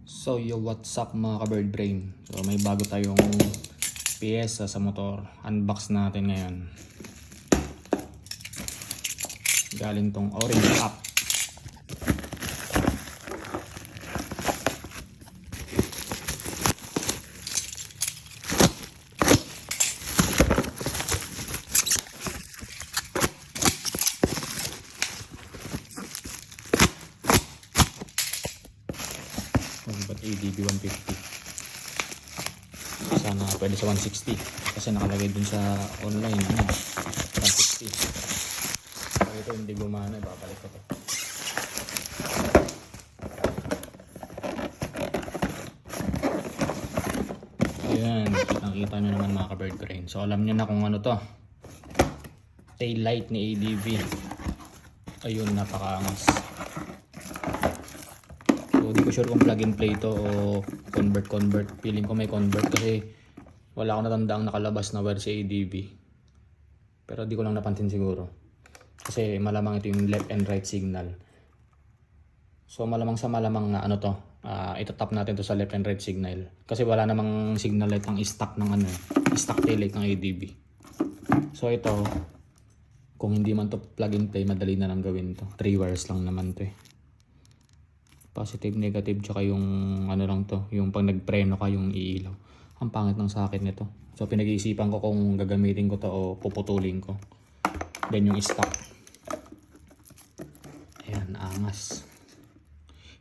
So yo, what's up mga ka-bird brain? So may bago tayong piyesa sa motor. Unbox natin ngayon. Galing tong Orange App. Ba't ADB 150? Sana pwede sa 160 kasi nakalagay dun sa online 160. So ito hindi gumana, babalik ko to. Ayan, kitang-kita nyo naman mga ka-bird brain. So alam nyo na kung ano to, tail light ni ADV. Ayun, napakaangas. So di ko sure kung plug and play to o convert. Feeling ko may convert kasi wala akong natandaang nakalabas na wire sa ADV. Pero di ko lang napansin siguro. Kasi malamang ito yung left and right signal. So malamang sa malamang na ano to, itatap natin to sa left and right signal. Kasi wala namang signal light ang stock ng stock tail light ng ADV. So ito, kung hindi man to plug and play, madali na lang gawin to. 3 wires lang naman to eh. Positive, negative, tsaka yung ano lang to, yung pag nagpreno ka yung iilaw. Ang pangit ng socket nito. So pinag-iisipan ko kung gagamitin ko to o puputulin ko. Then yung stock. Ayan, angas.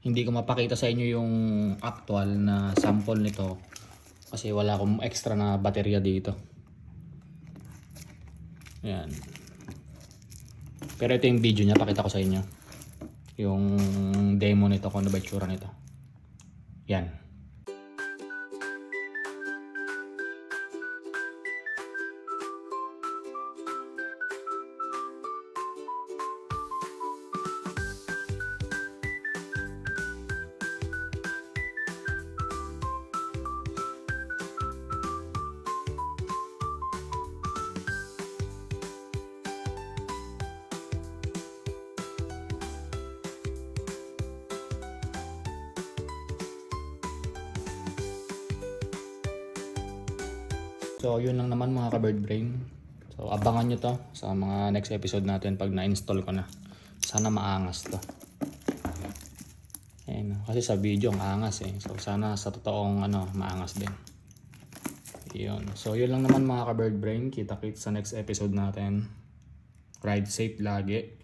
Hindi ko mapakita sa inyo yung actual na sample nito kasi wala akong extra na baterya dito. Ayan. Pero ito yung video niya, pakita ko sa inyo. Yung demo nito, kung ano ba itsura nito. Yan. So yun lang naman mga ka-bird brain. So abangan nyo to sa mga next episode natin pag na-install ko na. Sana maangas to. Ayan, kasi sa video ang angas eh. So sana sa totoong maangas din. Yun. So yun lang naman mga ka-bird brain. Kita-kits sa next episode natin. Ride safe lagi.